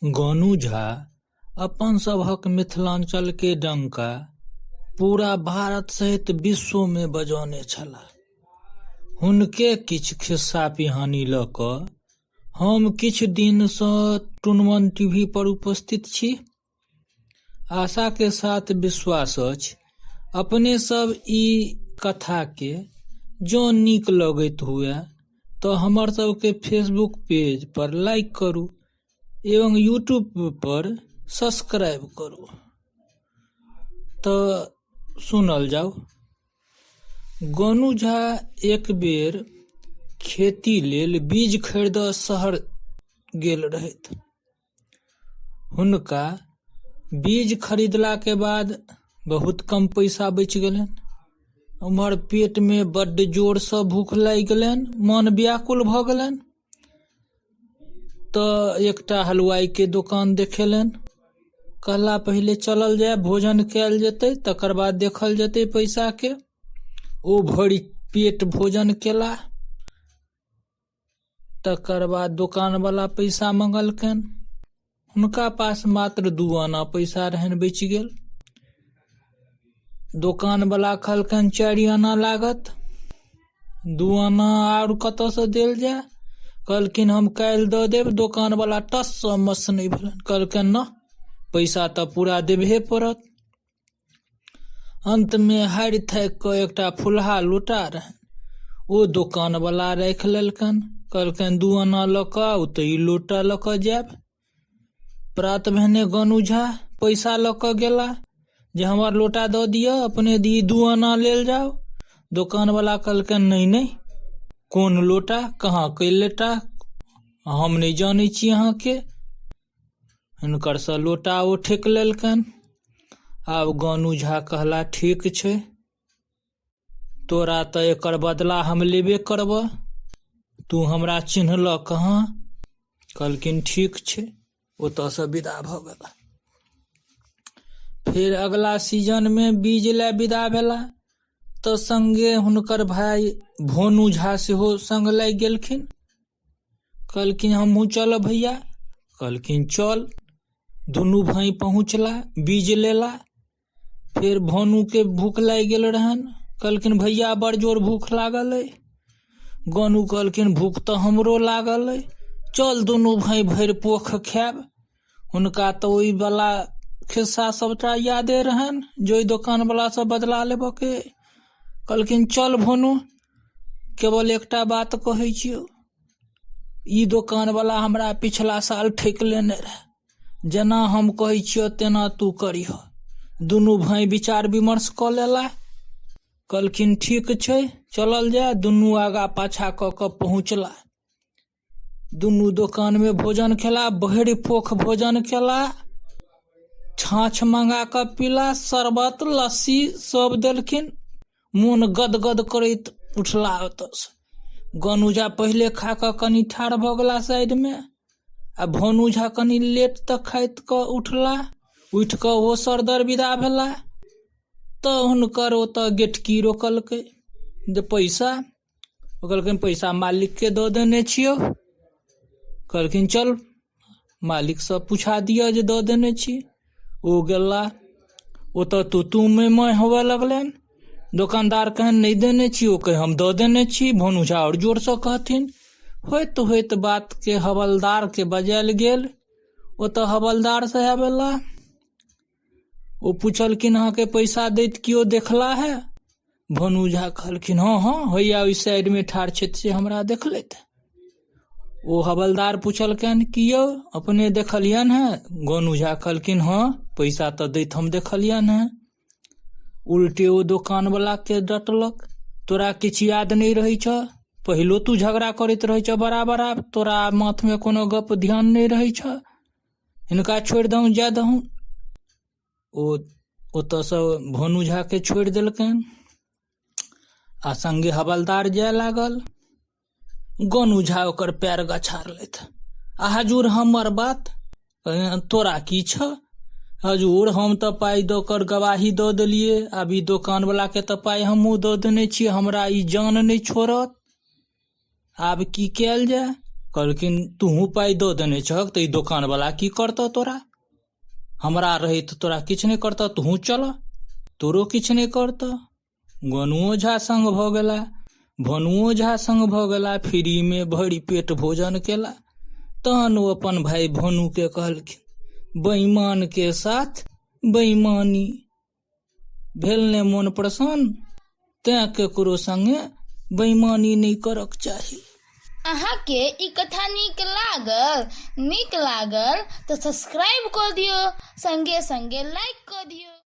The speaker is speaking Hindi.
गोनू झा अपन सभक मिथिलांचल के डंका पूरा भारत सहित विश्व में बजौने छलाह। हुनके किछु खिस्सा पिहानी लऽ कऽ हम किछु दिन सँ टुनमन टीवी पर उपस्थित छी। आशा के साथ विश्वास अछि अपने सब ई कथा के जँ नीक लगैत हुए तो हमर सबके फेसबुक पेज पर लाइक करू एवं यूट्यूब पर सब्सक्राइब करू। तो सुनल जाओ। गोनू झा एक बेर खेती लेल बीज खरीदऽ शहर गेल रहैथ। हुनका बीज खरीदला के बाद बहुत कम पैसा बचि गेलनि। उम्हर पेट में बड्ड जोर सँ भूख लागि गेलनि, मन व्याकुल भऽ गेलनि। तऽ एकटा हलवाई के दुकान देखेलनि। कहला पहिले चलल जाय, भोजन कैल जेतै, तकर बाद देखल जेतै पैसा के। ओ भरि पेट भोजन केला। तकर बाद दुकान वाला पैसा मंगलकनि। हुनका पास मात्र 2 आना पैसा रहनि बचि गेल। दुकान वाला कहलकनि 4 आना लागत। 2 आना और कतऽ सँ देल जाय? कहलखिन हम काल्हि दऽ देब। दुकान वाला टस सँ मस नहि भेलनि। कहलकनि न पैसा तऽ पूरा देबहे पड़त। अंत में हारि थाकि कऽ एकटा फुलहा लोटा रहनि, ओ दुकान वाला राखि लेलकनि। कहलकनि 2 आना लऽ कऽ आउ तऽ ई लोटा लऽ कऽ जायब। प्रात भेने गोनू झा पैसा लऽ कऽ गेला जे हमर लोटा दऽ दिअ, अपने दी 2 आना लेल जाओ। दुकान वाला कहलकनि नहीं नहीं, कोन लोटा, कहाँ के लोटा, हम नहीं जानै छी अहाँ के। हुनकर सँ लोटा ओ ठेक लेलकनि। आब गोनू झा कहला ठीक छै, तोरा तऽ एकर बदला हम लेबे करबह। तू हमरा चिन्हल कहाँ? कहलखिन ठीक छै। ओतऽ सँ विदा भऽ गेला। फिर अगला सीजन में बीज ले विदा भेला तऽ संगे हुनकर भाई भोनू झा सेहो संग लागि गेलखिन। कहलखिन हमहूँ चलब भैया। कहलखिन चल। दुनू भाई पहुँचला, बीज लेला। फिर भोनू के भूख लागि गेल रहन। कहलखिन भैया बड़ जोर भूख लागल है। गोनू कहलखिन भूख तऽ हमरो लागल है, चल दुनू भाई भरि पोख खायब। हुनका तऽ ओहि वाला खिस्सा सबटा यादे रहन, जो ओहि दुकान वाला से बदला लेबऽ के। कहलखिन चल भोनू, केवल एकटा बात कहै छियौ, ई दुकान वाला हमरा पिछला साल ठकि लेने रहे। जेना हम कहै छियौ तेना तू करिह। दुनू भाई विचार विमर्श कऽ लेला। कहलखिन ठीक छै, चलल जाय। दुनू आगा पाछा कऽ कऽ पहुँचला। दुनू दुकान में भोजन खेला, भरि पोख भोजन केला। छाछ मंगा कऽ पीला, शरबत लस्सी सब देलखिन। मोन गदगद करैत उठला ओतऽ सँ। गोनू झा पहिले खा कऽ कनि ठाढ़ भऽ गेला साइड में, आ भोनू झा कनि लेट तक खाइत कऽ उठला। उठि कऽ ओ सरदर विदा भेला। तऽ हुनकर ओतऽ गेटकी रोकलकै जे पैसा। कहलखिन पैसा मालिक के दऽ देने छियौ। कहलखिन चल मालिक सँ पूछा दिअ जे दऽ देने छी। ओ गेला, ओतऽ तू मैं होवे लगलनि। दुकानदार कहन नहीं देने छी, ओ कहे हम दऽ देने छी। भोनू झा और जोर सँ कहथिन। होइत होइत बात के हवलदार के बजायल गेल। ओतऽ हवलदार साहब एला। ओ पूछलखिन अहाँ के पैसा दैत कियो देखला है? भोनू झा कहलखिन हाँ हाँ, हैया ओहि साइड में ठाढ़ छथि से हमरा देखलथि। ओ हवलदार पूछलखिन कि यौ अपने देखलियन है? गोनू झा कहलखिन हाँ, पैसा तऽ दैत हम देखलियन है। उल्टे ओ दुकान वाला के डटलक, तोरा किछु याद नहीं रही छ? पहिलो तू झगड़ा करैत रही छ बराबर, तोरा माथ में कोनो गप ध्यान नहीं रही छ? इनका छोड़ दहूँ जा दहूँ। ओ ओतऽ सँ भोनू झा के छोड़ देलकनि आ संगे हवलदार जाय लागल। गोनू झा ओकर पैर गछारलथि। आ हजूर हमर बात तोरा की छ? हजूर हम तऽ पाई दऽ कर गवाही दऽ देलियै, आब ई दुकान वाला के तऽ पाई हमहूँ दऽ देने छियै, हमरा ई जान नहीं छोड़त। आब की कैल जाय? कहलखिन तूहू पाई दो देने छक तो ई दुकान वाला की करता तोरा, हमरा रही तो तोरा किछ नहीं करता, तूहू चल तोरो किछ नहीं करता। गनुओ झा संग भ गेला, भनुओ झा संग भ गेला, फ्री में भरी पेट भोजन केला। तहन वो अपन भाई भनु के कहलखिन बेईमान के साथ बेईमानी भेल ने मन प्रसन्न, तें केकरो संगे बेईमानी नहीं करक चाही। अहाँ के ई कथा नीक लागल तो सब्सक्राइब कर दियो, संगे संगे लाइक कर दियो।